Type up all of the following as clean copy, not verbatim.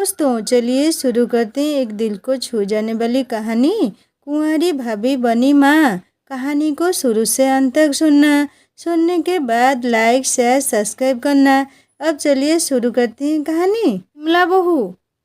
दोस्तों चलिए शुरू करते हैं एक दिल को छू जाने वाली कहानी, कुंवारी भाभी बनी माँ। कहानी को शुरू से अंत तक सुनने के बाद लाइक शेयर सब्सक्राइब करना। अब चलिए शुरू करते हैं कहानी। विमला बहू,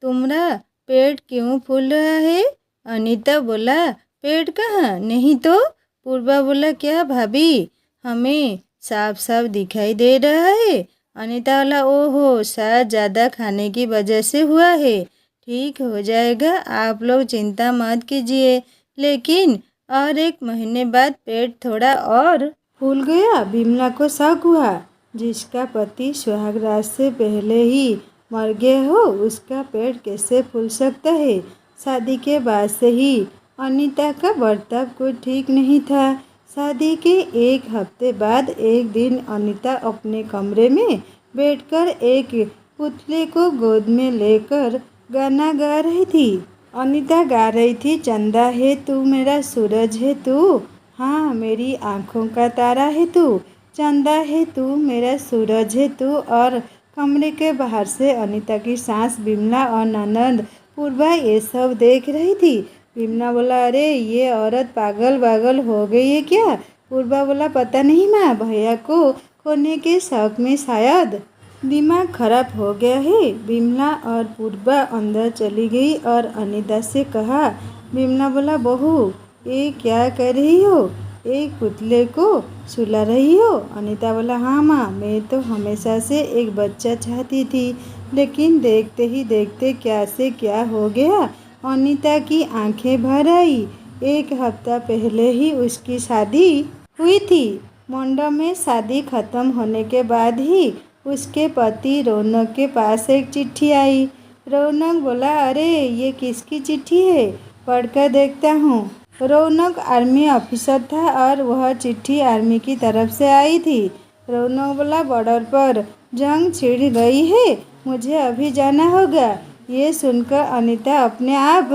तुम्हारा पेट क्यों फूल रहा है? अनीता बोला, पेट कहाँ? नहीं तो। पूर्वा बोला, क्या भाभी, हमें साफ साफ दिखाई दे रहा है। अनीता बोला, ओहो, शायद ज़्यादा खाने की वजह से हुआ है, ठीक हो जाएगा, आप लोग चिंता मत कीजिए। लेकिन और एक महीने बाद पेट थोड़ा और फूल गया। विमला को शक हुआ, जिसका पति सुहागरात से पहले ही मर गया हो उसका पेट कैसे फूल सकता है। शादी के बाद से ही अनीता का बर्ताव कोई ठीक नहीं था। शादी के एक हफ्ते बाद एक दिन अनीता अपने कमरे में बैठकर एक पुतले को गोद में लेकर गाना गा रही थी। अनीता गा रही थी, चंदा है तू, मेरा सूरज है तू, हाँ मेरी आँखों का तारा है तू, चंदा है तू, मेरा सूरज है तू। और कमरे के बाहर से अनीता की सास विमला और ननद पूर्वा ये सब देख रही थी। विमला बोला, अरे ये औरत पागल हो गई है क्या? पूर्वा बोला, पता नहीं माँ, भैया को खोने के शौक में शायद दिमाग खराब हो गया है। विमला और पूर्वा अंदर चली गई और अनीता से कहा। विमला बोला, बहू ये क्या कर रही हो? एक पुतले को सुला रही हो? अनीता बोला, हाँ माँ, मैं तो हमेशा से एक बच्चा चाहती थी, लेकिन देखते ही देखते क्या से क्या हो गया। अनीता की आंखें भर आई। एक हफ्ता पहले ही उसकी शादी हुई थी। मंडप में शादी खत्म होने के बाद ही उसके पति रौनक के पास एक चिट्ठी आई। रौनक बोला, अरे ये किसकी चिट्ठी है, पढ़कर देखता हूँ। रौनक आर्मी ऑफिसर था और वह चिट्ठी आर्मी की तरफ से आई थी। रौनक बोला, बॉर्डर पर जंग छिड़ गई है, मुझे अभी जाना होगा। ये सुनकर अनीता अपने आप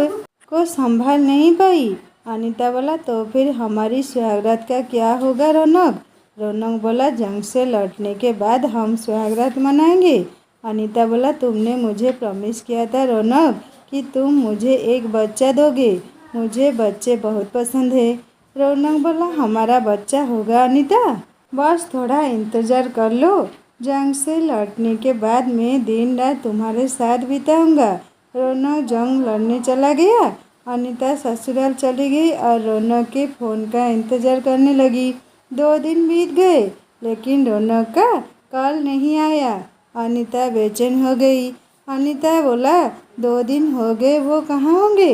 को संभाल नहीं पाई। अनीता बोला, तो फिर हमारी सुहागरात का क्या होगा रौनक? रौनक बोला, जंग से लौटने के बाद हम सुहागरात मनाएंगे। अनीता बोला, तुमने मुझे प्रॉमिस किया था रौनक कि तुम मुझे एक बच्चा दोगे, मुझे बच्चे बहुत पसंद है। रौनक बोला, हमारा बच्चा होगा अनीता, बस थोड़ा इंतज़ार कर लो, जंग से लौटने के बाद मैं दिन रात तुम्हारे साथ बिताऊंगा। रौनक जंग लड़ने चला गया। अनीता ससुराल चली गई और रौनक के फ़ोन का इंतज़ार करने लगी। 2 दिन बीत गए, लेकिन रौनक का कॉल नहीं आया। अनीता बेचैन हो गई। अनीता बोला, 2 दिन हो गए, वो कहाँ होंगे,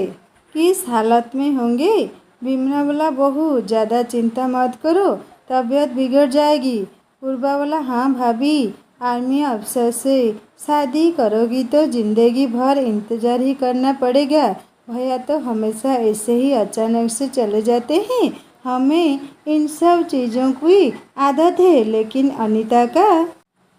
किस हालत में होंगे? विमला बोला, बहू ज़्यादा चिंता मत करो, तबीयत बिगड़ जाएगी। पूर्वा बोला, हाँ भाभी, आर्मी अफसर से शादी करोगी तो ज़िंदगी भर इंतज़ार ही करना पड़ेगा। भैया तो हमेशा ऐसे ही अचानक से चले जाते हैं, हमें इन सब चीज़ों की आदत है। लेकिन अनीता का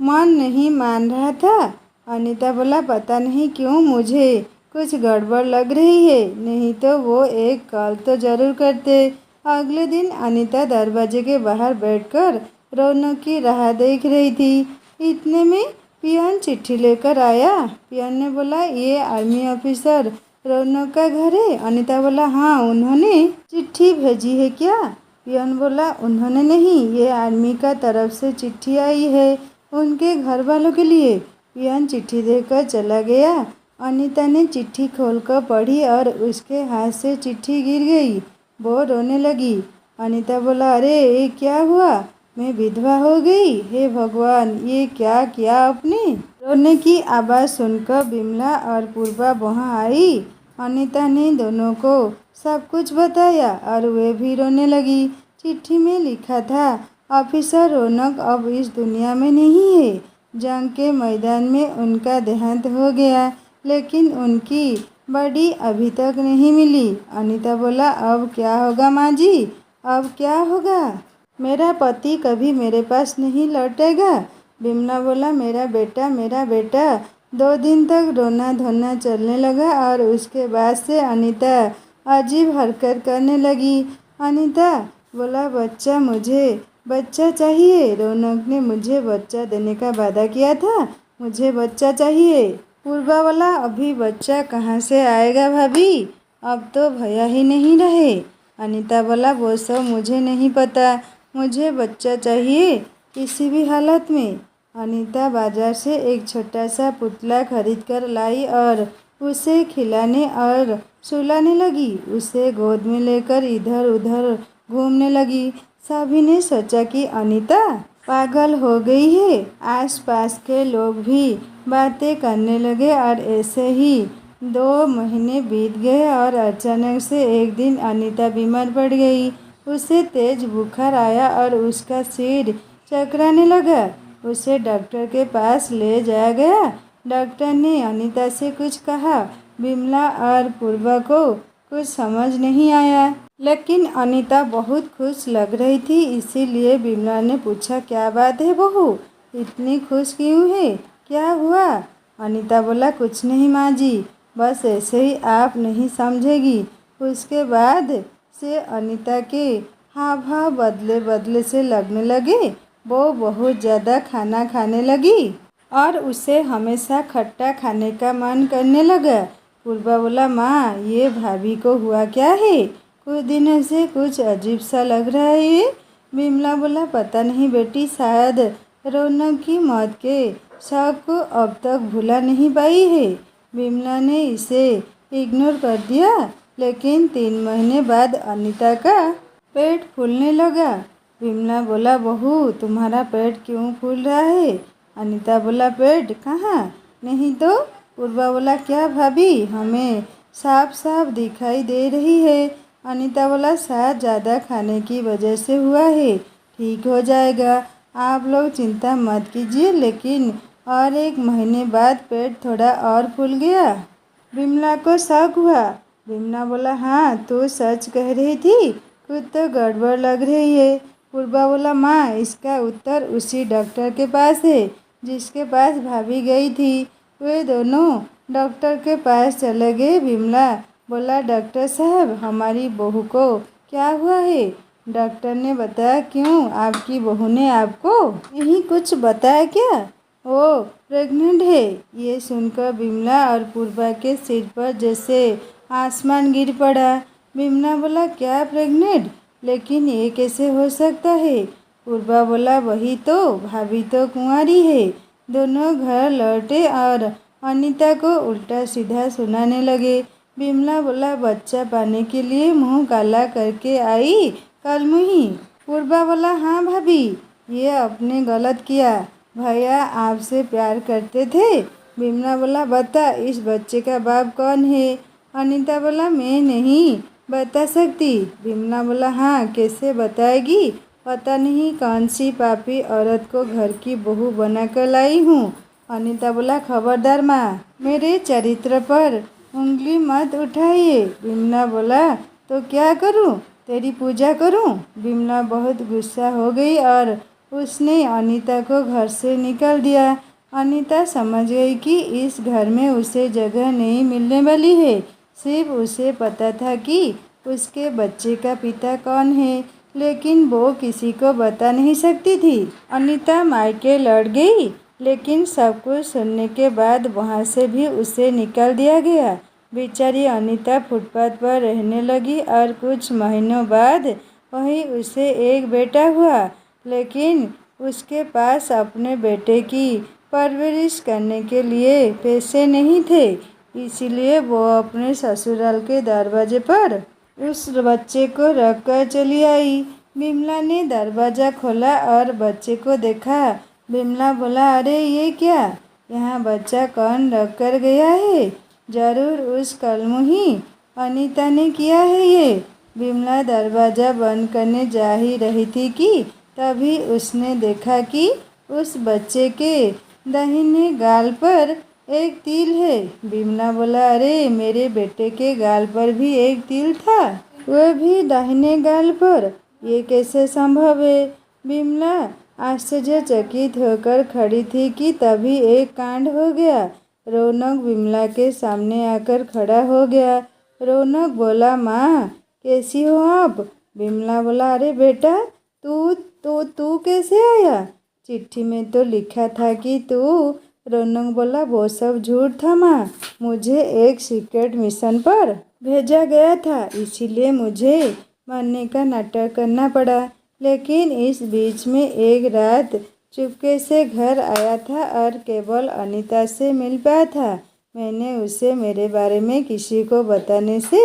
मन नहीं मान रहा था। अनीता बोला, पता नहीं क्यों मुझे कुछ गड़बड़ लग रही है, नहीं तो वो एक कॉल तो ज़रूर करते। अगले दिन अनीता दरवाजे के बाहर बैठकर रौनक की राह देख रही थी। इतने में पियन चिट्ठी लेकर आया। पियन ने बोला, ये आर्मी ऑफिसर रौनक का घर है? अनीता बोला, हाँ, उन्होंने चिट्ठी भेजी है क्या? पियन बोला, उन्होंने नहीं, ये आर्मी का तरफ से चिट्ठी आई है उनके घर वालों के लिए। पियन चिट्ठी देकर चला गया। अनीता ने चिट्ठी खोलकर पढ़ी और उसके हाथ से चिट्ठी गिर गई। वो रोने लगी। अनीता बोला, अरे ये क्या हुआ, मैं विधवा हो गई, हे भगवान, ये क्या किया आपने? रोने की आवाज़ सुनकर विमला और पूर्वा वहाँ आई। अनीता ने दोनों को सब कुछ बताया और वे भी रोने लगी। चिट्ठी में लिखा था, ऑफिसर रौनक अब इस दुनिया में नहीं है, जंग के मैदान में उनका देहांत हो गया, लेकिन उनकी बॉडी अभी तक नहीं मिली। अनीता बोला, अब क्या होगा माँ जी, अब क्या होगा? मेरा पति कभी मेरे पास नहीं लौटेगा। विमला बोला, मेरा बेटा। 2 दिन तक रोना धोना चलने लगा और उसके बाद से अनीता अजीब हरकत करने लगी। अनीता बोला, बच्चा, मुझे बच्चा चाहिए, रौनक ने मुझे बच्चा देने का वादा किया था, मुझे बच्चा चाहिए। पूर्वा बोला, अभी बच्चा कहाँ से आएगा भाभी, अब तो भैया ही नहीं रहे। अनीता बोला, वो सब मुझे नहीं पता, मुझे बच्चा चाहिए किसी भी हालत में। अनीता बाजार से एक छोटा सा पुतला खरीद कर लाई और उसे खिलाने और सुलाने लगी। उसे गोद में लेकर इधर उधर घूमने लगी। सभी ने सोचा कि अनीता पागल हो गई है। आसपास के लोग भी बातें करने लगे और ऐसे ही 2 महीने बीत गए और अचानक से एक दिन अनीता बीमार पड़ गई। उसे तेज बुखार आया और उसका सिर चकराने लगा। उसे डॉक्टर के पास ले जाया गया। डॉक्टर ने अनीता से कुछ कहा। विमला और पूर्वा को कुछ समझ नहीं आया, लेकिन अनीता बहुत खुश लग रही थी। इसीलिए विमला ने पूछा, क्या बात है बहू, इतनी खुश क्यों है, क्या हुआ? अनीता बोला, कुछ नहीं माँ जी, बस ऐसे ही आप नहीं समझेगी। उसके बाद से अनीता के हाव भाव बदले बदले से लगने लगे। वो बहुत ज़्यादा खाना खाने लगी और उसे हमेशा खट्टा खाने का मन करने लगा। पूर्वा बोला, माँ ये भाभी को हुआ क्या है, कुछ दिनों से कुछ अजीब सा लग रहा है। विमला बोला, पता नहीं बेटी, शायद रौनक की मौत के शक को अब तक भुला नहीं पाई है। विमला ने इसे इग्नोर कर दिया, लेकिन 3 महीने बाद अनीता का पेट फूलने लगा। विमला बोला, बहू तुम्हारा पेट क्यों फूल रहा है? अनीता बोला, पेट कहाँ, नहीं तो। पूर्वा बोला, क्या भाभी, हमें साफ साफ दिखाई दे रही है। अनीता बोला, शायद ज़्यादा खाने की वजह से हुआ है, ठीक हो जाएगा, आप लोग चिंता मत कीजिए। लेकिन और 1 महीने बाद पेट थोड़ा और फूल गया। विमला को शक हुआ। विमला बोला, हाँ तू सच कह रही थी, कुछ तो गड़बड़ लग रही है। पूर्वा बोला, माँ इसका उत्तर उसी डॉक्टर के पास है जिसके पास भाभी गई थी। वे दोनों डॉक्टर के पास चले गए। विमला बोला, डॉक्टर साहब हमारी बहू को क्या हुआ है? डॉक्टर ने बताया, क्यों आपकी बहू ने आपको नहीं कुछ बताया क्या? वो प्रेग्नेंट है। ये सुनकर विमला और पूर्वा के सिर पर जैसे आसमान गिर पड़ा। विमला बोला, क्या प्रेग्नेंट, लेकिन ये कैसे हो सकता है? पूर्वा बोला, वही तो, भाभी तो कुंवारी है। दोनों घर लौटे और अनीता को उल्टा सीधा सुनाने लगे। विमला बोला, बच्चा पाने के लिए मुंह काला करके आई कल मुही। पूर्वा बोला, हाँ भाभी, ये आपने गलत किया, भैया आपसे प्यार करते थे। विमला बोला, बता इस बच्चे का बाप कौन है? अनीता बोला, मैं नहीं बता सकती। विमला बोला, हाँ कैसे बताएगी, पता नहीं कौन सी पापी औरत को घर की बहू बनाकर लाई हूँ। अनीता बोला, खबरदार माँ, मेरे चरित्र पर उंगली मत उठाइए। विमला बोला, तो क्या करूँ, तेरी पूजा करूँ? विमला बहुत गुस्सा हो गई और उसने अनीता को घर से निकाल दिया। अनीता समझ गई कि इस घर में उसे जगह नहीं मिलने वाली है। सिर्फ उसे पता था कि उसके बच्चे का पिता कौन है, लेकिन वो किसी को बता नहीं सकती थी। अनीता मायके लौट गई, लेकिन सब कुछ सुनने के बाद वहाँ से भी उसे निकाल दिया गया। बेचारी अनीता फुटपाथ पर रहने लगी और कुछ महीनों बाद वहीं उसे एक बेटा हुआ, लेकिन उसके पास अपने बेटे की परवरिश करने के लिए पैसे नहीं थे। इसलिए वो अपने ससुराल के दरवाजे पर उस बच्चे को रख कर चली आई। विमला ने दरवाज़ा खोला और बच्चे को देखा। विमला बोला, अरे ये क्या, यहाँ बच्चा कौन रख कर गया है? जरूर उस कलमुही अनीता ने किया है ये। विमला दरवाज़ा बंद करने जा ही रही थी कि तभी उसने देखा कि उस बच्चे के दाहिने गाल पर एक तिल है। विमला बोला, अरे मेरे बेटे के गाल पर भी एक तिल था, वह भी दाहिने गाल पर, ये कैसे संभव है? विमला आश्चर्यचकित होकर खड़ी थी कि तभी एक कांड हो गया। रौनक विमला के सामने आकर खड़ा हो गया। रौनक बोला, माँ कैसी हो आप? विमला बोला, अरे बेटा तू कैसे आया? चिट्ठी में तो लिखा था कि तू रौनक बोला, वो सब झूठ था माँ, मुझे एक सीक्रेट मिशन पर भेजा गया था, इसीलिए मुझे मरने का नाटक करना पड़ा। लेकिन इस बीच में एक रात चुपके से घर आया था और केवल अनीता से मिल पाया था। मैंने उसे मेरे बारे में किसी को बताने से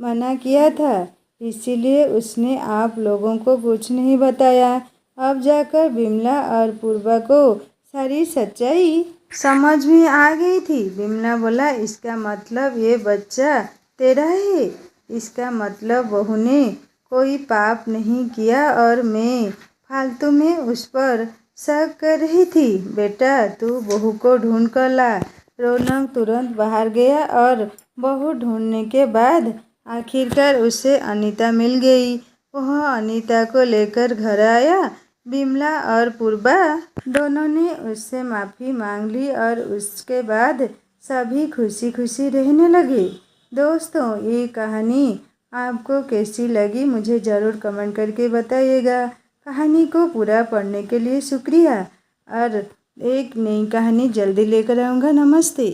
मना किया था, इसीलिए उसने आप लोगों को कुछ नहीं बताया। अब जाकर विमला और पूर्वा को सारी सच्चाई समझ में आ गई थी। विमला बोला, इसका मतलब ये बच्चा तेरा है? इसका मतलब बहू ने कोई पाप नहीं किया और मैं फालतू में उस पर शक कर रही थी। बेटा, तू बहू को ढूंढ कर ला। रौनक तुरंत बाहर गया और बहू ढूंढने के बाद आखिरकार उसे अनीता मिल गई। वह अनीता को लेकर घर आया। विमला और पूर्वा दोनों ने उससे माफ़ी मांग ली और उसके बाद सभी खुशी खुशी रहने लगे। दोस्तों, ये कहानी आपको कैसी लगी मुझे ज़रूर कमेंट करके बताइएगा। कहानी को पूरा पढ़ने के लिए शुक्रिया और एक नई कहानी जल्दी लेकर आऊँगा। नमस्ते।